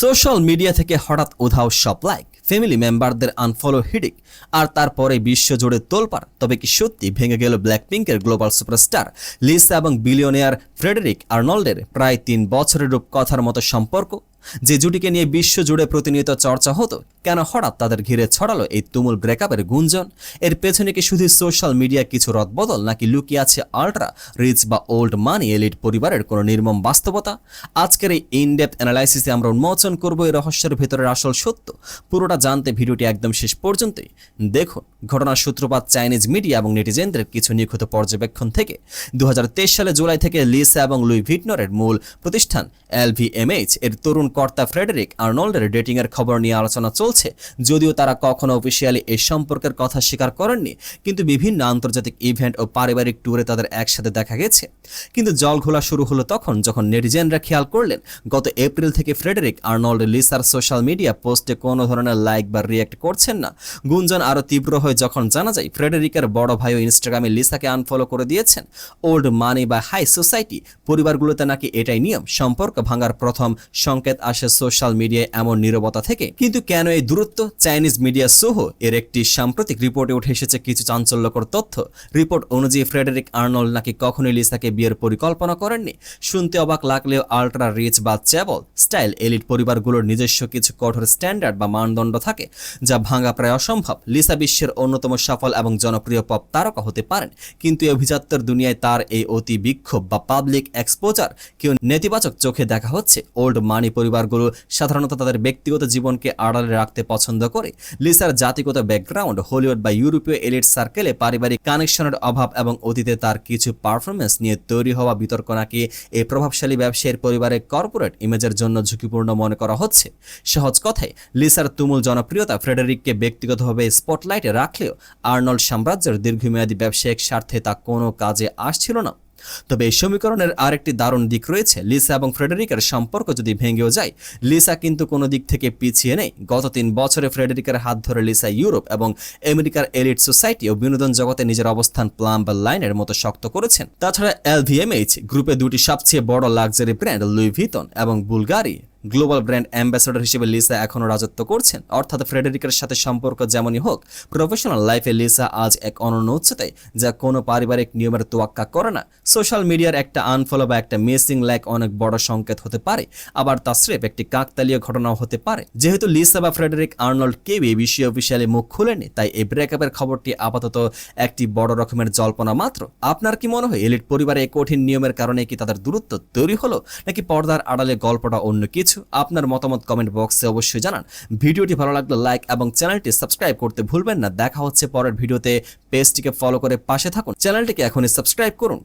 Social media থেকে হঠাৎ উধাও সব লাইক, ফ্যামিলি মেম্বারদের আনফলো হিডিক, আর তারপরে বিশ্বজুড়ে তোলপাড়। তবে কি সত্যি ভেঙে গেল ব্ল্যাকপিঙ্কের গ্লোবাল সুপারস্টার লিসা এবং বিলিয়নিয়ার ফ্রেডেরিক আর্নল্ডের প্রায় 3 বছরের রূপকথার মতো সম্পর্ক? যে জুটিকে নিয়ে বিশ্বজুড়ে প্রতিনিয়ত চর্চা হতো, কেন হঠাৎ তাদের ঘিরে ছড়ালো এই তুমুল ব্রেকআপের গুঞ্জন? এর পেছনে কি শুধু সোশ্যাল মিডিয়া কিছু রদবদল, নাকি লুকিয়ে আছে আল্ট্রা রিচ বা ওল্ড মানি এলিট পরিবারের কোনো নির্মম বাস্তবতা? আজকের এই ইনডেপথ অ্যানালাইসিসে আমরা উন্মোচন করব এই রহস্যের ভেতরের আসল সত্য। পুরোটা জানতে ভিডিওটি একদম শেষ পর্যন্তই দেখুন। ঘটনার সূত্রপাত চাইনিজ মিডিয়া এবং নেটিজেনদের কিছু নিখুঁত পর্যবেক্ষণ থেকে। 2023 সালে জুলাই থেকে লিসা এবং লুই ভিটনরের মূল প্রতিষ্ঠান LVMH এর তরুণ কর্তা ফ্রেডেরিক আর্নল্ডের ডেটিংয়ের খবর নিয়ে আলোচনা চলছে। যদিও তারা কখনো অফিসিয়ালি এই সম্পর্কের কথা স্বীকার করেননি, কিন্তু বিভিন্ন আন্তর্জাতিক ইভেন্ট ও পারিবারিক ট্যুরে তাদের একসাথে দেখা গেছে। কিন্তু জল ঘোলা শুরু হলো তখন, যখন নেটিজেনরা খেয়াল করলেন গত এপ্রিল থেকে ফ্রেডেরিক আর্নল্ড লিসার সোশ্যাল মিডিয়া পোস্টে কোনো ধরনের লাইক বা রিয়েক্ট করছেন না। গুঞ্জন আরও তীব্র হয় যখন জানা যায় ফ্রেডেরিকের বড় ভাইও ইনস্টাগ্রামে লিসাকে আনফলো করে দিয়েছেন। ওল্ড মানি বা হাই সোসাইটি পরিবারগুলোতে নাকি এটাই নিয়ম। সম্পর্ক ভাঙার প্রথম সংকেত আসে সোশ্যাল মিডিয়ায় এমন নীরবতা থেকে। কিন্তু কেন এই দূরত্ব? চাইনিজ মিডিয়া সোহো এর একটি সাম্প্রতিক রিপোর্টে উঠে এসেছে কিছু চাঞ্চল্যকর তথ্য। রিপোর্ট অনুযায়ী ফ্রেডেরিক আর্নল্ড নাকি কখনোই লিসাকে বিয়ের পরিকল্পনা করেননি। শুনতে অবাক লাগলেও আল্ট্রা রিচ বা চ্যাবল স্টাইল এলিট পরিবারগুলোর নিজস্ব কিছু কঠোর স্ট্যান্ডার্ড বা মানদণ্ড থাকে, যা ভাঙা প্রায় অসম্ভব। লিসা বিশ্বের অন্যতম সফল এবং জনপ্রিয় পপ তারকা হতে পারেন, কিন্তু এই অভিজাত্যের দুনিয়ায় তার এই অতি বিক্ষোভ বা পাবলিক এক্সপোজার কেউ নেতিবাচক চোখে দেখা হচ্ছে। ওল্ড মানি পরিবারগুলো সাধারণত তাদের ব্যক্তিগত জীবনকে আড়ালে রাখতে পছন্দ করে। লিসার জাতিগত ব্যাকগ্রাউন্ড হলিউড বা ইউরোপীয় এলিট সার্কেলে পারিবারিক কানেকশনের অভাব এবং অতীতে তার কিছু পারফরমেন্স নিয়ে তৈরি হওয়া বিতর্ক নাকি এই প্রভাবশালী ব্যবসায়ীর পরিবারের কর্পোরেট ইমেজের জন্য ঝুঁকিপূর্ণ মনে করা হচ্ছে। সহজ কথায়, লিসার তুমুল জনপ্রিয়তা ফ্রেডেরিককে ব্যক্তিগতভাবে স্পটলাইটে রাখলেও আর্নল্ড সাম্রাজ্যের দীর্ঘমেয়াদী ব্যবসায়িক স্বার্থে তা কোনো কাজে আসছিল না। তবে এই সমীকরণের আরেকটি দারুণ দিক রয়েছে। লিসা এবং ফ্রেডেরিকের সম্পর্ক যদি ভেঙেও যায়, লিসা কিন্তু কোনো দিক থেকে পিছিয়ে নেই। গত 3 বছরে ফ্রেডেরিকের হাত ধরে লিসা ইউরোপ এবং আমেরিকার এলিট সোসাইটি ও বিনোদন জগতে নিজের অবস্থান প্লাম্বার লাইনের মতো শক্ত করেছেন। তাছাড়া LVMH গ্রুপে দুটি সবচেয়ে বড় লাক্সারি ব্র্যান্ড লুই ভিতন এবং বুলগারি গ্লোবাল ব্র্যান্ড অ্যাম্বাসেডর হিসেবে লিসা এখনও রাজত্ব করছেন। অর্থাৎ ফ্রেডেরিকের সাথে সম্পর্ক যেমনই হোক, প্রফেশনাল লাইফে লিসা আজ এক অনন্য উচ্চতায়, যা কোনো পারিবারিক নিয়মের তোয়াক্কা করে না। সোশ্যাল মিডিয়ার একটা আনফলো বা একটা মিসিং লাইক অনেক বড় সংকেত হতে পারে, আবার তা স্রেফ একটি কাকতালীয় ঘটনাও হতে পারে। যেহেতু লিসা বা ফ্রেডেরিক আর্নল্ড কেউ এই বিষয়ে অফিসিয়ালি মুখ খুলেনি, তাই এই ব্রেকআপের খবরটি আপাতত একটি বড় রকমের জল্পনা মাত্র। আপনার কি মনে হয় এলিট পরিবারে এই কঠিন নিয়মের কারণে কি তাদের দূরত্ব তৈরি হলো, নাকি পর্দার আড়ালে গল্পটা অন্য কিছু? আপনার মতামত কমেন্ট বক্সে অবশ্যই জানান। ভিডিওটি ভালো লাগলে লাইক এবং চ্যানেলটি সাবস্ক্রাইব করতে ভুলবেন না। দেখা হচ্ছে পরের ভিডিওতে। পেজটিকে ফলো করে পাশে থাকুন, চ্যানেলটিকে এখনই সাবস্ক্রাইব করুন।